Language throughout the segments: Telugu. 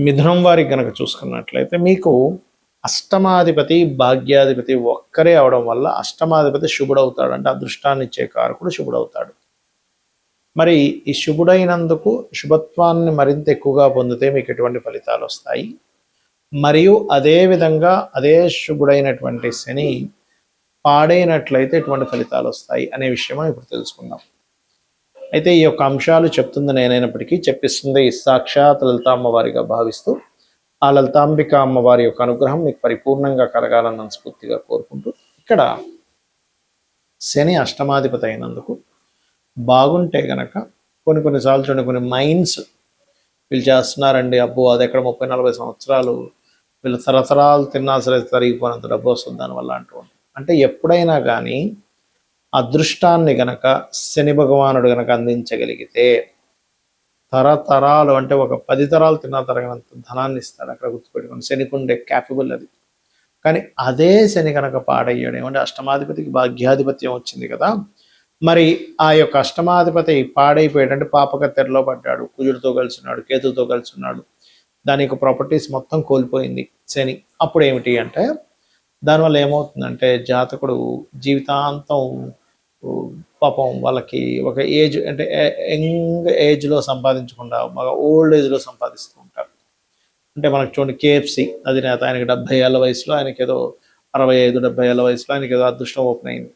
మిథునం వారికి గనక చూసుకున్నట్లయితే మీకు అష్టమాధిపతి భాగ్యాధిపతి ఒక్కరే అవడం వల్ల అష్టమాధిపతి శుభుడవుతాడు, అంటే అదృష్టాన్ని ఇచ్చే కారకుడు శుభుడవుతాడు. మరి ఈ శుభుడైనందుకు శుభత్వాన్ని మరింత ఎక్కువగా పొందితే మీకు ఎటువంటి ఫలితాలు వస్తాయి, మరియు అదే విధంగా అదే శుభుడైనటువంటి శని పాడైనట్లయితే ఎటువంటి ఫలితాలు వస్తాయి అనే విషయం ఇప్పుడు తెలుసుకుందాం. అయితే ఈ యొక్క అంశాలు చెప్తుంది నేనైనప్పటికీ చెప్పిస్తుంది సాక్షాత్ లలిత అమ్మవారిగా భావిస్తూ ఆ లలితాంబిక అమ్మవారి యొక్క అనుగ్రహం మీకు పరిపూర్ణంగా కలగాలని మనస్ఫూర్తిగా కోరుకుంటూ, ఇక్కడ శని అష్టమాధిపతి అయినందుకు బాగుంటే గనక కొన్నిసార్లు చూడండి, కొన్ని మైండ్స్ వీళ్ళు చేస్తున్నారండి, అబ్బో అది ఎక్కడ 30-40 సంవత్సరాలు వీళ్ళు తరతరాలు తిన్నా సరే తరిగిపోయినంత డబ్బు వస్తుంది దానివల్ల అంటూ ఉంటారు. అంటే ఎప్పుడైనా కానీ అదృష్టాన్ని గనక శని భగవానుడు గనక అందించగలిగితే తరతరాలు, అంటే ఒక 10 తరాలు తిన్నా తరగనంత ధనాన్ని ఇస్తాడు. అక్కడ గుర్తుపెట్టుకోండి, శనికి ఉండే క్యాపబుల్ అది. కానీ అదే శని కనుక పాడయ్యాడు, ఏమంటే అష్టమాధిపతికి భాగ్యాధిపత్యం వచ్చింది కదా, మరి ఆ యొక్క అష్టమాధిపతి పాడైపోయాడు, అంటే పాపకత్తెరలో పడ్డాడు, కుజుడితో కలిసి ఉన్నాడు, కేతుతో కలిసి ఉన్నాడు, దాని యొక్క ప్రాపర్టీస్ మొత్తం కోల్పోయింది శని. అప్పుడు ఏమిటి అంటే దానివల్ల ఏమవుతుందంటే జాతకుడు జీవితాంతం పాపం వాళ్ళకి ఒక ఏజ్, అంటే యంగ్ ఏజ్లో సంపాదించకుండా బాగా ఓల్డ్ ఏజ్లో సంపాదిస్తూ ఉంటారు. అంటే మనకు చూడండి కేఎఫ్సి అధినేత, ఆయనకి 70 ఏళ్ళ వయసులో, ఆయనకి ఏదో 65-70 ఏళ్ళ వయసులో ఆయనకి ఏదో అదృష్టం ఓపెన్ అయింది.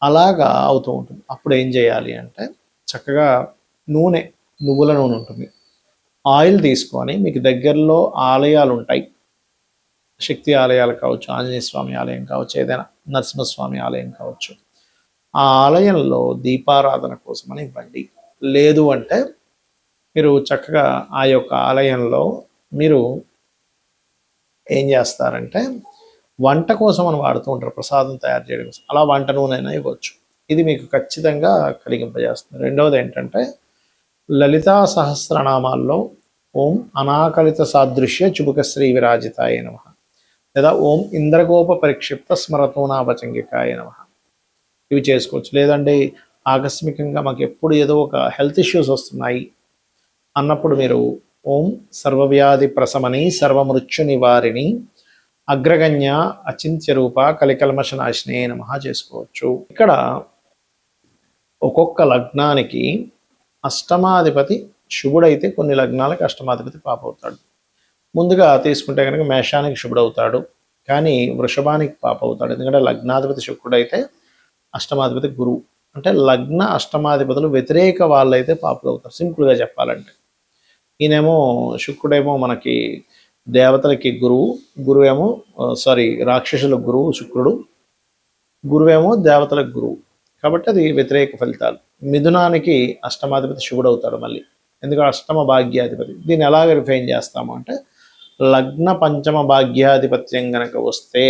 అలాగా అవుతూ ఉంటుంది. అప్పుడు ఏం చేయాలి అంటే చక్కగా నువ్వుల నూనె ఉంటుంది, ఆయిల్ తీసుకొని మీకు దగ్గరలో ఆలయాలు ఉంటాయి, శక్తి ఆలయాలు కావచ్చు, ఆంజనేయ స్వామి ఆలయం కావచ్చు, ఏదైనా నరసింహస్వామి ఆలయం కావచ్చు, ఆ ఆలయంలో దీపారాధన కోసమని ఇవ్వండి. లేదు అంటే మీరు చక్కగా ఆ యొక్క ఆలయంలో మీరు ఏం చేస్తారంటే వంట కోసం అని వాడుతూ ఉంటారు, ప్రసాదం తయారు చేయడం కోసం, అలా వంట నూనె ఇవ్వచ్చు. ఇది మీకు ఖచ్చితంగా కలిగింపజేస్తుంది. రెండవది ఏంటంటే లలితా సహస్రనామాల్లో ఓం అనాకలిత సాదృశ్య చుబుక శ్రీ విరాజితాయ నమః, లేదా ఓం ఇంద్రగోప పరిక్షిప్త స్మరతోనాభచంగికాయ నమః, ఇవి చేసుకోవచ్చు. లేదంటే ఆకస్మికంగా మాకు ఎప్పుడు ఏదో ఒక హెల్త్ ఇష్యూస్ వస్తున్నాయి అన్నప్పుడు మీరు ఓం సర్వవ్యాధి ప్రశమని సర్వమృత్యు నివారిణి అగ్రగణ్య అచింత్య రూప కలికల్మష నాశినే నమః చేసుకోవచ్చు. ఇక్కడ ఒక్కొక్క లగ్నానికి అష్టమాధిపతి శుభుడైతే కొన్ని లగ్నాలకు అష్టమాధిపతి పాపవుతాడు. ముందుగా తీసుకుంటే కనుక మేషానికి శుభుడవుతాడు, కానీ వృషభానికి పాపవుతాడు. ఎందుకంటే లగ్నాధిపతి శుక్రుడైతే అష్టమాధిపతి గురువు, అంటే లగ్న అష్టమాధిపతులు వ్యతిరేక వాళ్ళైతే పాపులు అవుతారు. సింపుల్గా చెప్పాలంటే ఈయనేమో శుక్రుడేమో మనకి దేవతలకి గురువేమో రాక్షసులకు గురువు శుక్రుడు, గురువేమో దేవతలకు గురువు, కాబట్టి అది వ్యతిరేక ఫలితాలు. మిథునానికి అష్టమాధిపతి శుభుడవుతాడు మళ్ళీ, ఎందుకంటే అష్టమ భాగ్యాధిపతి. దీన్ని ఎలా రిఫైన్ చేస్తాము అంటే లగ్న పంచమ భాగ్యాధిపత్యం కనుక వస్తే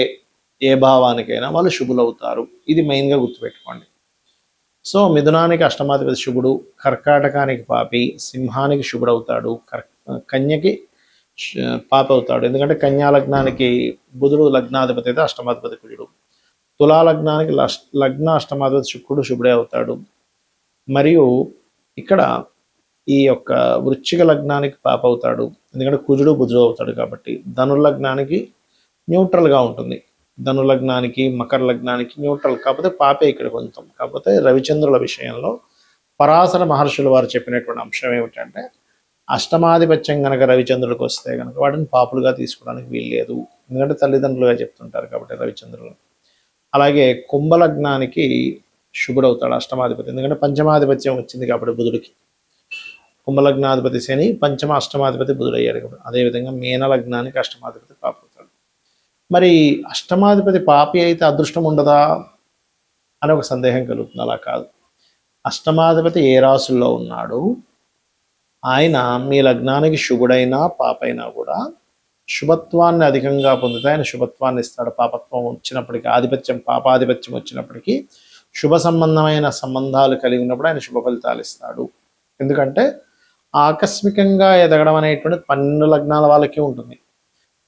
ఏ భావానికైనా వాళ్ళు శుభులవుతారు. ఇది మెయిన్గా గుర్తుపెట్టుకోండి. సో మిథునానికి అష్టమాధిపతి శుభుడు, కర్కాటకానికి పాపి, సింహానికి శుభుడవుతాడు, కన్యకి పాప అవుతాడు. ఎందుకంటే కన్యా లగ్నానికి బుధుడు లగ్నాధిపతి అయితే అష్టమాధిపతి కుజుడు, తులా లగ్నానికి లగ్న అష్టమాధిపతి శుక్రుడు శుభుడే అవుతాడు. మరియు ఇక్కడ ఈ యొక్క వృశ్చిక లగ్నానికి పాప అవుతాడు, ఎందుకంటే కుజుడు బుధుడు అవుతాడు కాబట్టి. ధనుర్లగ్నానికి న్యూట్రల్గా ఉంటుంది, ధనులగ్నానికి మకర లగ్నానికి న్యూట్రల్, కాకపోతే పాపే ఇక్కడ కొంచెం. కాకపోతే రవిచంద్రుల విషయంలో పరాశర మహర్షులు వారు చెప్పినటువంటి అంశం ఏమిటంటే అష్టమాధిపత్యం కనుక రవిచంద్రుడికి వస్తే కనుక వాటిని పాపులుగా తీసుకోవడానికి వీల్లేదు, ఎందుకంటే తల్లిదండ్రులుగా చెప్తుంటారు కాబట్టి రవిచంద్రులు. అలాగే కుంభలగ్నానికి శుభుడవుతాడు అష్టమాధిపతి, ఎందుకంటే పంచమాధిపత్యం వచ్చింది కాబట్టి బుధుడికి. కుంభలగ్నాధిపతి శని, పంచమ అష్టమాధిపతి బుధుడు అయ్యాడు కాబట్టి. అదేవిధంగా మీన లగ్నానికి అష్టమాధిపతి పాప అవుతాడు. మరి అష్టమాధిపతి పాపి అయితే అదృష్టం ఉండదా అని ఒక సందేహం కలుగుతుంది. అలా కాదు, అష్టమాధిపతి ఏ రాసుల్లో ఉన్నాడు, ఆయన మీ లగ్నానికి శుభుడైనా పాపైనా కూడా శుభత్వాన్ని అధికంగా పొందితే ఆయన శుభత్వాన్ని ఇస్తాడు. పాపత్వం వచ్చినప్పటికీ, ఆధిపత్యం పాపాధిపత్యం వచ్చినప్పటికీ శుభ సంబంధమైన సంబంధాలు కలిగి ఉన్నప్పుడు ఆయన శుభ ఫలితాలు ఇస్తాడు. ఎందుకంటే ఆకస్మికంగా ఎదగడం అనేటువంటిది 12 లగ్నాల వాళ్ళకి ఉంటుంది.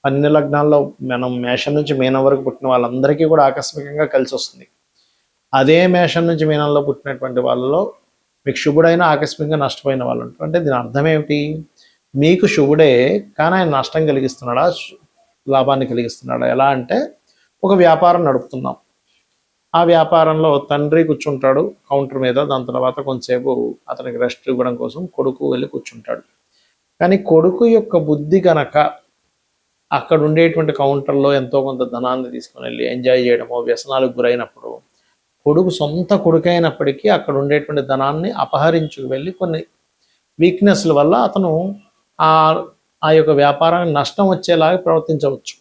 12 లగ్నాల్లో మనం మేషం నుంచి మీనం వరకు పుట్టిన వాళ్ళందరికీ కూడా ఆకస్మికంగా కలిసి వస్తుంది. అదే మేషం నుంచి మీనంలో పుట్టినటువంటి వాళ్ళలో మీకు శుభుడైన ఆకస్మికంగా నష్టపోయిన వాళ్ళు ఉంటారు. అంటే దీని అర్థం ఏమిటి, మీకు శుభుడే, కానీ ఆయన నష్టం కలిగిస్తున్నాడా, లాభాన్ని కలిగిస్తున్నాడా? ఎలా అంటే ఒక వ్యాపారం నడుపుతున్నాం. ఆ వ్యాపారంలో తండ్రి కూర్చుంటాడు కౌంటర్ మీద. దాని తర్వాత కొంతసేపు అతనికి రెస్ట్ ఇవ్వడం కోసం కొడుకు వెళ్ళి కూర్చుంటాడు. కానీ కొడుకు యొక్క బుద్ధి కనుక అక్కడ ఉండేటువంటి కౌంటర్లో ఎంతో కొంత ధనాన్ని తీసుకుని వెళ్ళి ఎంజాయ్ చేయడమో, వ్యసనాలకు గురైనప్పుడు కొడుకు సొంత కొడుకైనప్పటికీ అక్కడ ఉండేటువంటి ధనాన్ని అపహరించుకు వెళ్ళి కొన్ని వీక్నెస్ల వల్ల అతను ఆ యొక్క వ్యాపారానికి నష్టం వచ్చేలాగా ప్రవర్తించవచ్చు.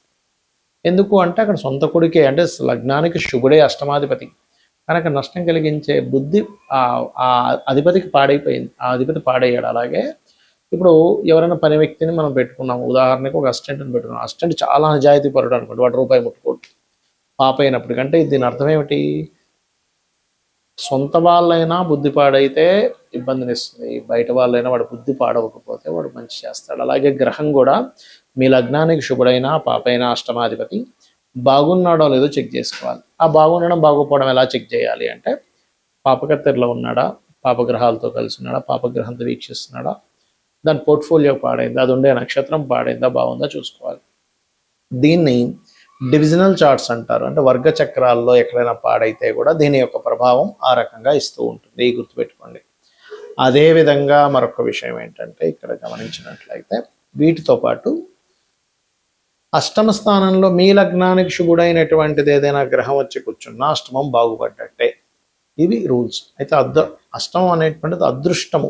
ఎందుకు అంటే అక్కడ సొంత కొడుకే, అంటే లగ్నానికి శుభుడే అష్టమాధిపతి కనుక నష్టం కలిగించే బుద్ధి ఆ అధిపతికి పాడైపోయింది. ఆ అధిపతి పాడయ్యాడు. అలాగే ఇప్పుడు ఎవరైనా పని వ్యక్తిని మనం పెట్టుకున్నాము, ఉదాహరణకు ఒక అసిస్టెంట్ని పెట్టుకున్నాం. అసిస్టెంట్ చాలా నిజాయితీ పరుడు అనుకోండి, వాడు రూపాయి ముట్టుకోడు పాప అయినప్పటికంటే దీని అర్థం ఏమిటి? సొంత వాళ్ళైనా బుద్ధి పాడైతే ఇబ్బందినిస్తుంది, బయట వాళ్ళైనా వాడు బుద్ధి పాడవకపోతే వాడు మంచి చేస్తాడు. అలాగే గ్రహం కూడా మీ లగ్నానికి శుభుడైనా పాపైనా అష్టమాధిపతి బాగున్నాడో లేదో చెక్ చేసుకోవాలి. ఆ బాగుండడం బాగోపోవడం ఎలా చెక్ చేయాలి అంటే పాపకత్తెరలో ఉన్నాడా, పాపగ్రహాలతో కలిసి ఉన్నాడా, పాపగ్రహంతో వీక్షిస్తున్నాడా, దాని పోర్ట్ఫోలియో పాడైందా, అది ఉండే నక్షత్రం పాడైందా, బాగుందా చూసుకోవాలి. దీన్ని డివిజనల్ చార్ట్స్ అంటారు. అంటే వర్గ చక్రాల్లో ఎక్కడైనా పాడైతే కూడా దీని యొక్క ప్రభావం ఆ రకంగా ఇస్తూ ఉంటుంది, గుర్తుపెట్టుకోండి. అదేవిధంగా మరొక విషయం ఏంటంటే ఇక్కడ గమనించినట్లయితే వీటితో పాటు అష్టమ స్థానంలో మీ లగ్నానికి శుభుడైనటువంటిది ఏదైనా గ్రహం వచ్చి కూర్చున్నా అష్టమం బాగుపడ్డట్టే. ఇవి రూల్స్. అయితే అష్టమం అనేటువంటిది అదృష్టము,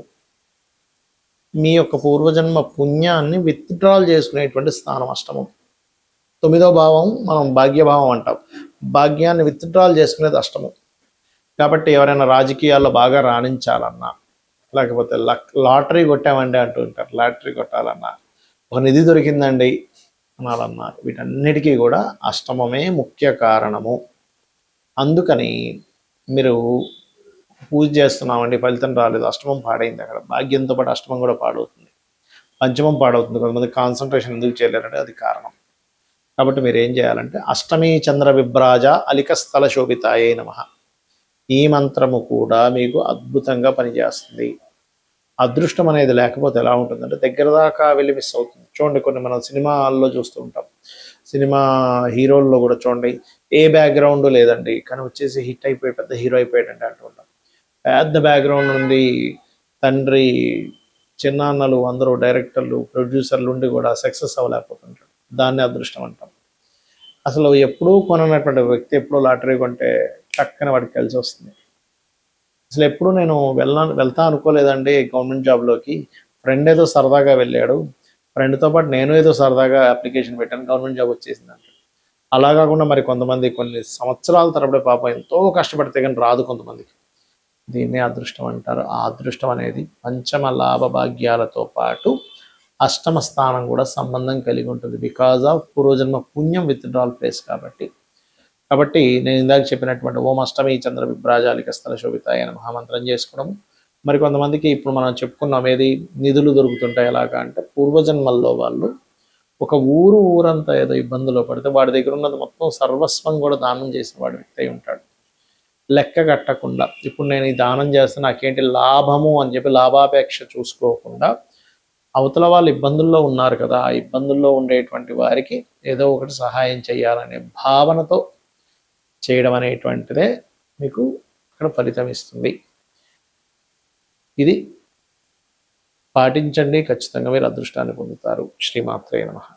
మీ యొక్క పూర్వజన్మ పుణ్యాన్ని విత్డ్రాల్ చేసుకునేటువంటి స్థానం అష్టమం. 9వ భావం మనం భాగ్యభావం అంటాం. భాగ్యాన్ని విత్డ్రాల్ చేసుకునేది అష్టమం. కాబట్టి ఎవరైనా రాజకీయాల్లో బాగా రాణించాలన్నా, లేకపోతే లాటరీ కొట్టామండి అంటూ ఉంటారు, లాటరీ కొట్టాలన్నా, ఒక నిధి దొరికిందండి అనాలన్నా, వీటన్నిటికీ కూడా అష్టమమే ముఖ్య కారణము. అందుకని మీరు పూజ చేస్తున్నామండి, ఫలితం రాలేదు, అష్టమం పాడైంది, అక్కడ భాగ్యంతో పాటు అష్టమం కూడా పాడవుతుంది, పంచమం పాడవుతుంది. కొంతమంది కాన్సన్ట్రేషన్ ఎందుకు చేయలేరంటే అది కారణం. కాబట్టి మీరు ఏం చేయాలంటే అష్టమీ చంద్ర విభ్రాజ అలిక స్థల శోభితాయే నమః, ఈ మంత్రము కూడా మీకు అద్భుతంగా పనిచేస్తుంది. అదృష్టం అనేది లేకపోతే ఎలా ఉంటుందంటే దగ్గర దాకా వెళ్ళి మిస్ అవుతుంది. చూడండి, కొన్ని మనం సినిమాల్లో చూస్తూ ఉంటాం, సినిమా హీరోల్లో కూడా చూడండి, ఏ బ్యాక్గ్రౌండ్ లేదండి కానీ వచ్చేసి హిట్ అయిపోయి పెద్ద హీరో అయిపోయాడంటే అంటూ ఉంటాం. పెద్ద బ్యాక్గ్రౌండ్ ఉంది, తండ్రి చిన్నాన్నలు అందరూ డైరెక్టర్లు ప్రొడ్యూసర్లు ఉండి కూడా సక్సెస్ అవ్వలేకపోతుంటారు. దాన్ని అదృష్టం అంటాం. అసలు ఎప్పుడూ కొననటువంటి వ్యక్తి ఎప్పుడూ లాటరీ కొంటే టక్కన వాడికి కలిసి వస్తుంది. అసలు ఎప్పుడు నేను వెళ్తా అనుకోలేదండి గవర్నమెంట్ జాబ్లోకి, ఫ్రెండ్ ఏదో సరదాగా వెళ్ళాడు, ఫ్రెండ్తో పాటు నేను ఏదో సరదాగా అప్లికేషన్ పెట్టాను, గవర్నమెంట్ జాబ్ వచ్చేసిందంట. అలా కాకుండా మరి కొంతమంది కొన్ని సంవత్సరాల తరబడి పాపం ఎంతో కష్టపడితే కానీ రాదు కొంతమందికి. దీన్నే అదృష్టం అంటారు. ఆ అదృష్టం అనేది పంచమ లాభ భాగ్యాలతో పాటు అష్టమ స్థానం కూడా సంబంధం కలిగి ఉంటుంది. బికాజ్ ఆఫ్ పూర్వజన్మ పుణ్యం విత్డ్రాల్ ప్లేస్ కాబట్టి నేను ఇందాక చెప్పినటువంటి ఓం అష్టమి చంద్ర విభ్రాజాలిక స్థల శోభితాయ అని మహామంత్రం చేసుకోవడం. మరి కొంతమందికి ఇప్పుడు మనం చెప్పుకున్నాం ఏది నిధులు దొరుకుతుంటాయి ఎలాగా అంటే పూర్వజన్మల్లో వాళ్ళు ఒక ఊరంతా ఏదో ఇబ్బందులో పడితే వాడి దగ్గర ఉన్నది మొత్తం సర్వస్వం కూడా దానం చేసిన వాడి వ్యక్తి అయి ఉంటాడు. లెక్క కట్టకుండా ఇప్పుడు నేను ఈ దానం చేస్తే నాకేంటి లాభము అని చెప్పి లాభాపేక్ష చూసుకోకుండా అవతల వాళ్ళు ఇబ్బందుల్లో ఉన్నారు కదా, ఆ ఇబ్బందుల్లో ఉండేటువంటి వారికి ఏదో ఒకటి సహాయం చేయాలనే భావనతో చేయడం అనేటువంటిదే మీకు ఇక్కడ ఫలితం ఇస్తుంది. ఇది పాటించండి, ఖచ్చితంగా మీరు అదృష్టాన్ని పొందుతారు. శ్రీమాత్రే నమః.